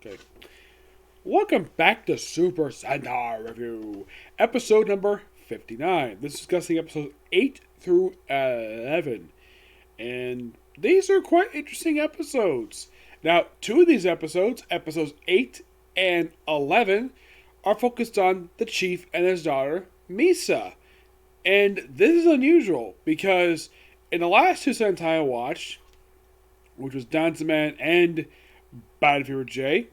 Okay. Welcome back to Super Sentai Review, episode number 59. This is discussing episodes 8 through 11. And these are quite interesting episodes. Now, two of these episodes, episodes 8 and 11, are focused on the chief and his daughter, Misa. And this is unusual because in the last two Sentai I watched, which was Danzaman and Battlefield J,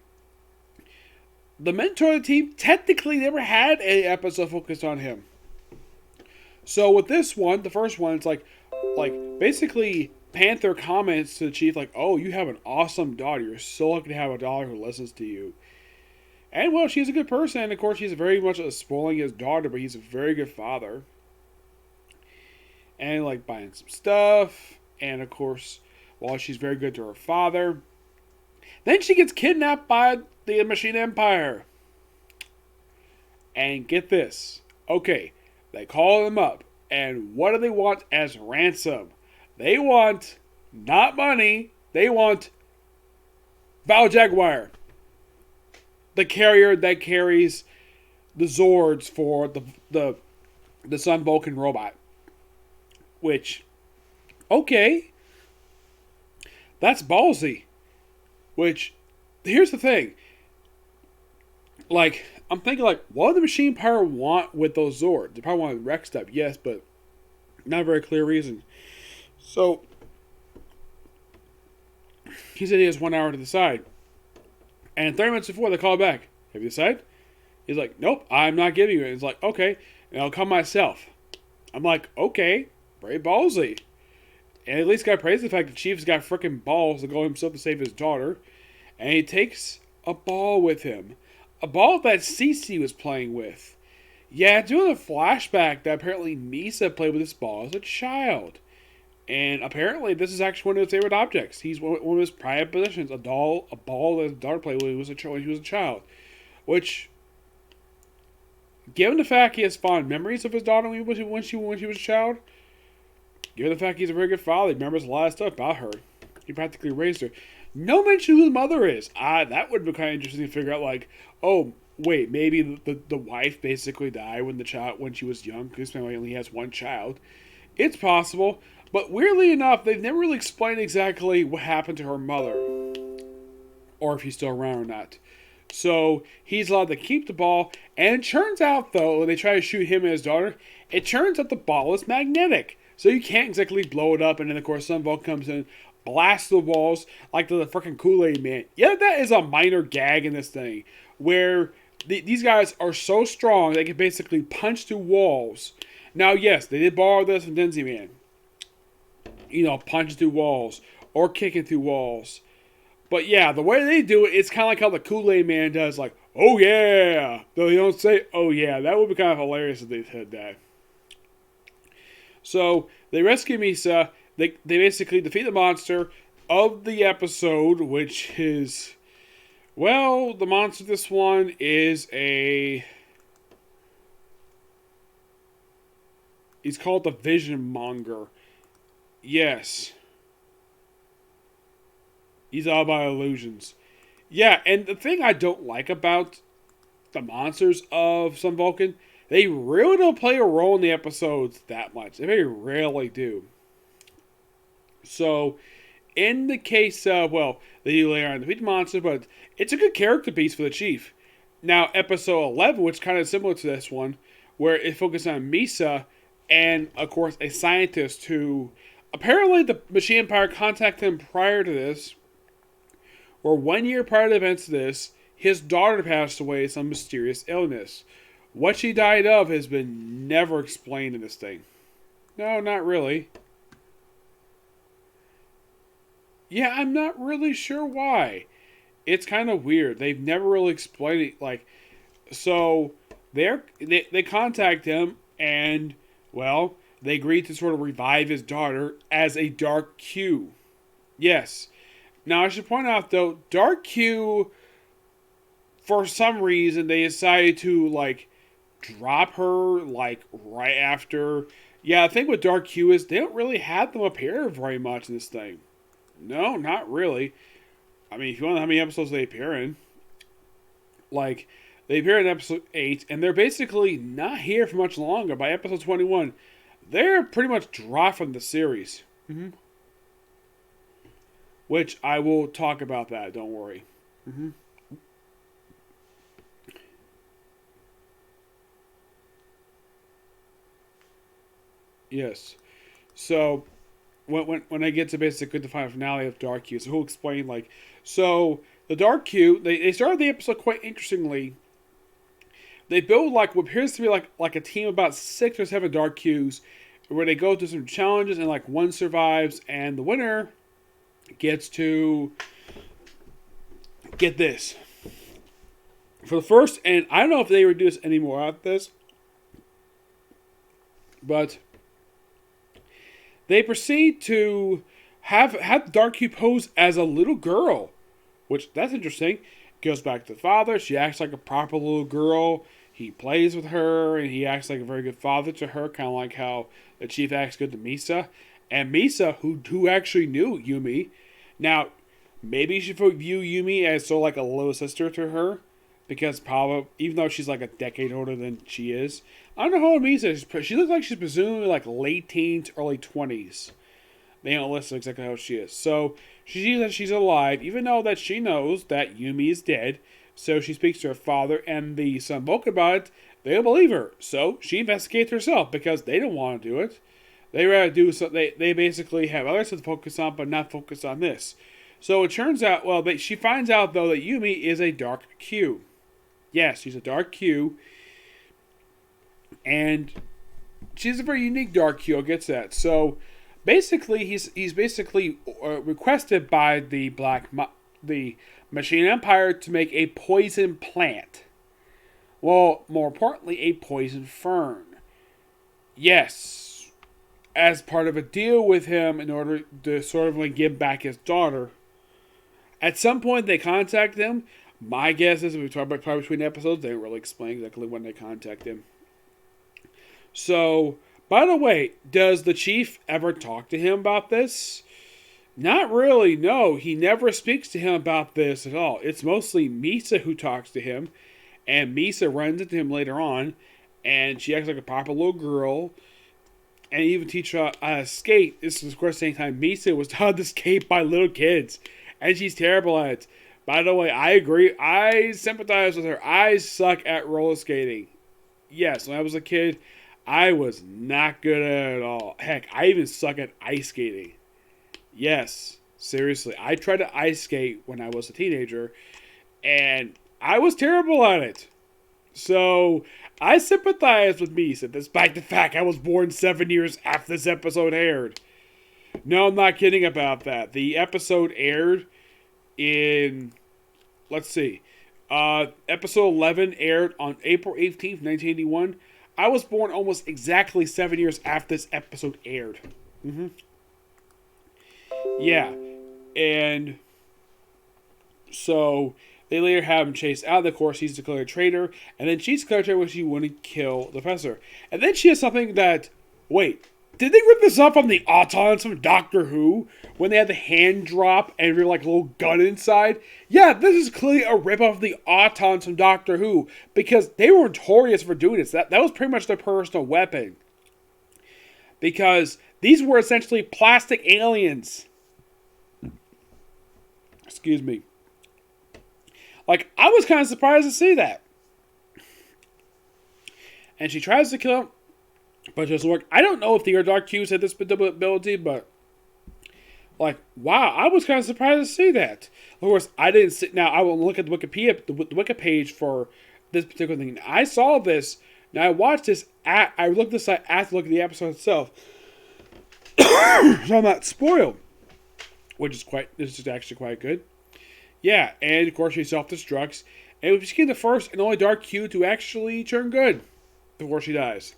the mentor of the team technically never had an episode focused on him. So with this one, the first one, it's like basically Panther comments to the chief like, "Oh, you have an awesome daughter. You're so lucky to have a daughter who listens to you." And well, she's a good person. And of course, he's very much spoiling his daughter, but he's a very good father. And like buying some stuff, and of course, while she's very good to her father, then she gets kidnapped by the Machine Empire. And get this. Okay, they call them up. And what do they want as ransom? They want not money. They want Val Jaguar. The carrier that carries the Zords for the Sun Vulcan robot. Which, okay, that's ballsy. Which, here's the thing. Like, I'm thinking, like, what do the Machine Empire want with those Zords? They probably want to wreck stuff, yes, but not a very clear reason. So, he said he has 1 hour to decide. And 30 minutes before, they call back. Have you decided? He's like, nope, I'm not giving you it. He's like, okay, and I'll come myself. I'm like, okay, very ballsy. And at least got praise the fact that Chief's got freaking balls to go himself to save his daughter. And he takes a ball with him. A ball that Cece was playing with. Yeah, doing a flashback that apparently Misa played with this ball as a child. And apparently this is actually one of his favorite objects. He's one of his prized possessions. A ball that his daughter played with when he was a child. Which, given the fact he has fond memories of his daughter when she was a child, given the fact he's a very good father, he remembers a lot of stuff about her. He practically raised her. No mention who the mother is. That would be kind of interesting to figure out. Like, oh, wait, maybe the wife basically died when she was young because he only has one child. It's possible, but weirdly enough, they've never really explained exactly what happened to her mother, or if she's still around or not. So he's allowed to keep the ball, and it turns out though, when they try to shoot him and his daughter, it turns out the ball is magnetic. So you can't exactly blow it up, and then of course Sun Vulcan comes in, blasts the walls like the freaking Kool-Aid Man. Yeah, that is a minor gag in this thing, where these guys are so strong they can basically punch through walls. Now, yes, they did borrow this from Denzi Man. You know, punching through walls or kicking through walls. But yeah, the way they do it, it's kind of like how the Kool-Aid Man does, like, oh yeah. Though they don't say, oh yeah. That would be kind of hilarious if they said that. So, they rescue Misa. They basically defeat the monster of the episode, which is, well, the monster of this one is he's called the Vision Monger. Yes. He's all about illusions. Yeah, and the thing I don't like about the monsters of Sun Vulcan, they really don't play a role in the episodes that much. They very rarely do. So, in the case of, well, they do later on defeat the monster, but it's a good character piece for the chief. Now, episode 11, which is kind of similar to this one, where it focuses on Misa and, of course, a scientist who, apparently the Machine Empire contacted him prior to this, or 1 year prior to the events of this, his daughter passed away of some mysterious illness. What she died of has been never explained in this thing. No, not really. Yeah, I'm not really sure why. It's kind of weird. They've never really explained it. Like, so they contact him, and well, they agreed to sort of revive his daughter as a Dark Q. Yes. Now I should point out though, Dark Q, for some reason, they decided to like drop her like right after. Yeah, the thing with Dark Q is they don't really have them appear very much in this thing. No, not really. I mean, if you want to know how many episodes they appear in, Like, they appear in episode 8, and they're basically not here for much longer. By episode 21, they're pretty much dropped from the series. Mm-hmm. Which I will talk about that, don't worry. Mm-hmm. Yes. So, when I get to basically the final finale of Dark Q, so he'll explain, like, so the Dark Q, they started the episode quite interestingly. They build like what appears to be like a team of about 6 or 7 Dark Qs, where they go through some challenges and like one survives, and the winner gets to get this for the first. And I don't know if they would do this anymore after this, but they proceed to have Dark Q pose as a little girl, which that's interesting. Goes back to the father. She acts like a proper little girl. He plays with her, and he acts like a very good father to her, kind of like how the chief acts good to Misa. And Misa, who actually knew Yumi, now maybe you should view Yumi as sort of like a little sister to her, because probably even though she's like a decade older than she is, I don't know how old Misa is. She looks like she's presumably like late teens, early 20s. They don't list exactly how she is. So she sees that she's alive, even though that she knows that Yumi is dead. So she speaks to her father and the son Vulcan about it. They don't believe her. So she investigates herself because they don't want to do it. They rather do something. They basically have others to focus on, but not focus on this. So it turns out, well, she finds out though that Yumi is a Dark Q. Yes, she's a Dark Q. And she's a very unique Dark Q. Gets that. So basically, he's basically requested by the Machine Empire to make a poison plant. Well, more importantly, a poison fern. Yes, as part of a deal with him in order to sort of like give back his daughter. At some point, they contact him. My guess is we talk about probably between episodes. They don't really explain exactly when they contact him. So, by the way, does the chief ever talk to him about this? Not really, no. He never speaks to him about this at all. It's mostly Misa who talks to him, and Misa runs into him later on, and she acts like a proper little girl, and even teach her how to skate. This is, of course, the same time Misa was taught to skate by little kids, and she's terrible at it. By the way, I agree. I sympathize with her. I suck at roller skating. Yes, when I was a kid, I was not good at it at all. Heck, I even suck at ice skating. Yes, seriously. I tried to ice skate when I was a teenager, and I was terrible at it. So, I sympathize with Misa, despite the fact I was born 7 years after this episode aired. No, I'm not kidding about that. The episode aired in, let's see, episode 11 aired on April 18th, 1981. I was born almost exactly 7 years after this episode aired. Mm-hmm. Yeah, and so they later have him chased out. Of course, he's declared a traitor, and then she's declared a traitor when she wouldn't kill the professor. And then she has something that, wait, did they rip this up from the Autons from Doctor Who when they had the hand drop and like a little gun inside? Yeah, this is clearly a rip off of the Autons from Doctor Who because they were notorious for doing this. That was pretty much their personal weapon. Because these were essentially plastic aliens. Excuse me. Like, I was kind of surprised to see that. And she tries to kill him, but it doesn't work. I don't know if the Dark Qs had this ability, but like, wow, I was kind of surprised to see that. Of course, I didn't see. Now, I will look at the Wikipedia, the Wiki page for this particular thing. I saw this. Now, I watched this. I looked this up after looking at the episode itself, so I'm not spoiled, which is This is actually quite good. Yeah, and of course she self-destructs, and she became the first and only Dark Q to actually turn good before she dies.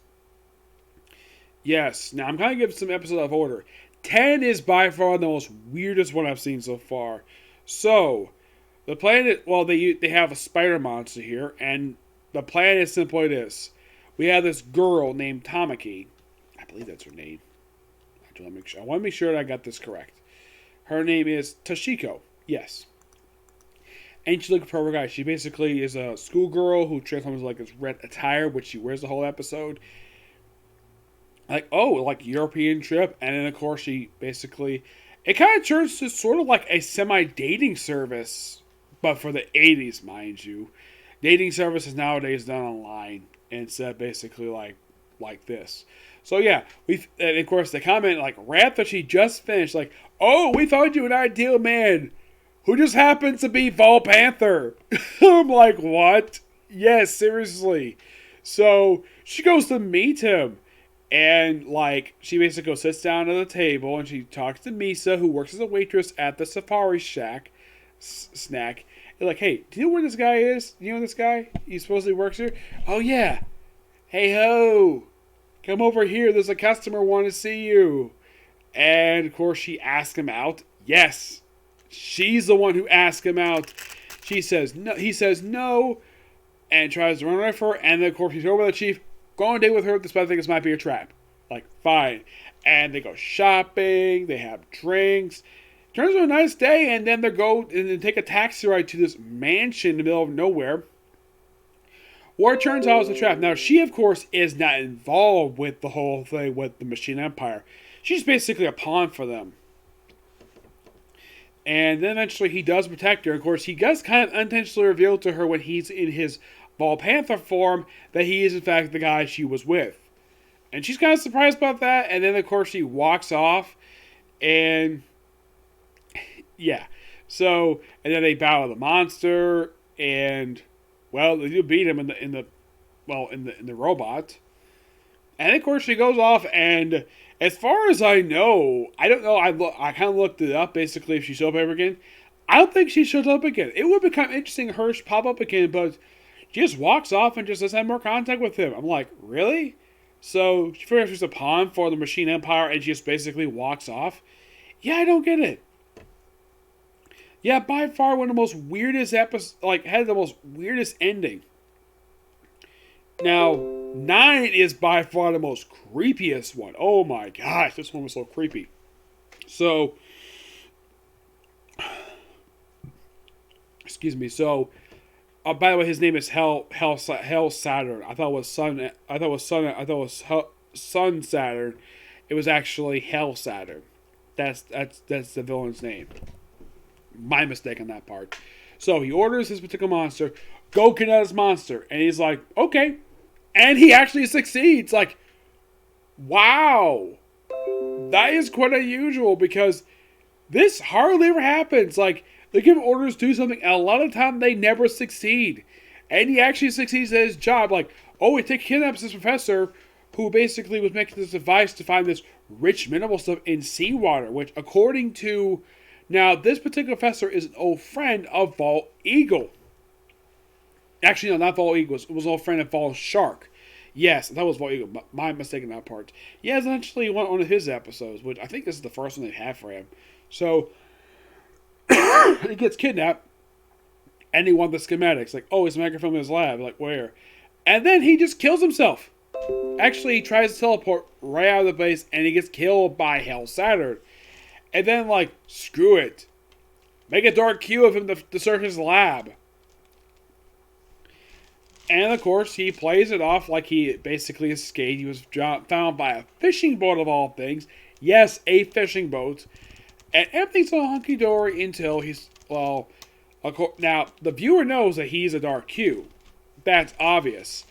Yes, now I'm going to give some episodes out of order. 10 is by far the most weirdest one I've seen so far. So, the planet, well, they have a spider monster here, and the plan is simply this. We have this girl named Tamaki. I believe that's her name. I want to make sure that I got this correct. Her name is Toshiko. Yes. and she's looking for a guy. She basically is a schoolgirl who transforms like this red attire, which she wears the whole episode. Like, oh, like European trip, and then of course she basically, it kind of turns to sort of like a semi-dating service, but for the 80s, mind you. Dating services nowadays done online instead of basically like this. So yeah, and of course they comment like right after she just finished, like, oh, we found you an ideal man who just happens to be Vol Panther. I'm like, what? Yes, seriously. So she goes to meet him. And, like, she basically sits down at the table and she talks to Misa, who works as a waitress at the Safari Shack snack. They're like, hey, do you know where this guy is? Do you know this guy? He supposedly works here? Oh, yeah. Hey, ho. Come over here. There's a customer wanting to see you. And, of course, she asks him out. Yes. She's the one who asks him out. She says no. He says no. And tries to run away from her. And then, of course, he's over the chief. Go on a date with her, despite thinking this might be a trap. Like, fine. And they go shopping, they have drinks. Turns out a nice day, and then they go and then take a taxi ride to this mansion in the middle of nowhere. Where it turns out it's a trap. Now, she, of course, is not involved with the whole thing with the Machine Empire. She's basically a pawn for them. And then eventually he does protect her. Of course, he does kind of unintentionally reveal to her when he's in his Vol Panther form that he is in fact the guy she was with. And she's kind of surprised about that. And then of course she walks off. And yeah. So, and then they battle the monster. And well, they do beat him in the robot. And of course she goes off, and as far as I know, I don't know, I kind of looked it up basically if she shows up ever again. I don't think she shows up again. It would be kind of interesting her to pop up again, but she just walks off and just doesn't have more contact with him. I'm like, really? So she figures she's a pawn for the Machine Empire and she just basically walks off? Yeah, I don't get it. Yeah, by far one of the most weirdest episodes, like, had the most weirdest ending. Now, 9 is by far the most creepiest one. Oh my gosh, this one was so creepy. So, excuse me, so, by the way, his name is Hell Saturn. I thought it was Sun Saturn. It was actually Hell Saturn. That's the villain's name. My mistake on that part. So he orders this particular monster, go kill this monster, and he's like, okay, and he actually succeeds. Like, wow, that is quite unusual because this hardly ever happens. Like, they give orders to do something, and a lot of the time they never succeed. And he actually succeeds at his job. Like, oh, he kidnaps this professor who basically was making this device to find this rich mineral stuff in seawater, which according to... Now, this particular professor is an old friend of Vol Eagle. Actually, no, not Vol Eagle. It was an old friend of Vol Shark. Yes, that was Vol Eagle. My mistake in that part. Yeah, it's actually one of his episodes, which I think this is the first one they have for him. So... he gets kidnapped, and he wants the schematics. Like, oh, it's a microfilm in his lab. Like, where? And then he just kills himself. Actually, he tries to teleport right out of the base, and he gets killed by Hell Saturn. And then, like, screw it. Make a dark cube of him to search his lab. And, of course, he plays it off like he basically escaped. He was found by a fishing boat of all things. Yes, a fishing boat. And everything's all hunky-dory until he's, well... Now, the viewer knows that he's a Dark Q. That's obvious.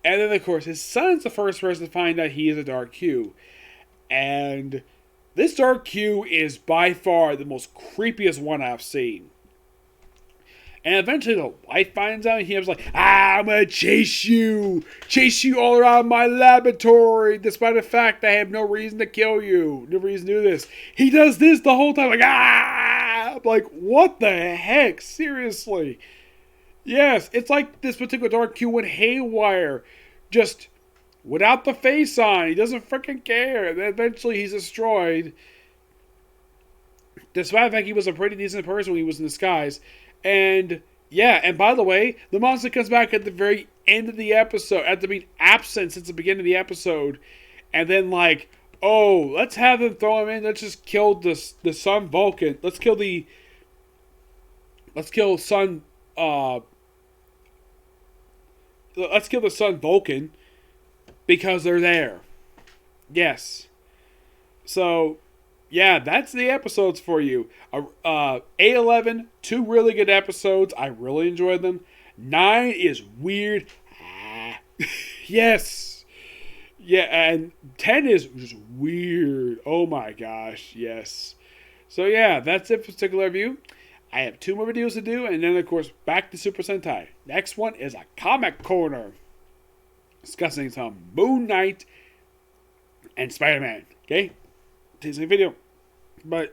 And then, of course, his son's the first person to find out he is a Dark Q. And this Dark Q is by far the most creepiest one I've seen. And eventually the wife finds out, and he was like, I'm going to chase you all around my laboratory, despite the fact I have no reason to kill you, no reason to do this. He does this the whole time, like, I'm like, what the heck? Seriously. Yes, it's like this particular Dark Q went haywire, just without the face on. He doesn't freaking care. And then eventually he's destroyed, despite the fact he was a pretty decent person when he was in disguise. And, yeah, and by the way, the monster comes back at the very end of the episode, after being absent since the beginning of the episode, and then, like, oh, let's have him throw him in, let's just kill the son Vulcan, let's kill Son uh, let's kill the sun Vulcan because they're there. Yes. So, yeah, that's the episodes for you. 8-11, 2 really good episodes. I really enjoyed them. 9 is weird. Yes. Yeah, and 10 is just weird. Oh my gosh, yes. So yeah, that's it for particular review. I have 2 more videos to do, and then of course back to Super Sentai. Next one is a comic corner, discussing some Moon Knight and Spider-Man. Okay, today's video, but.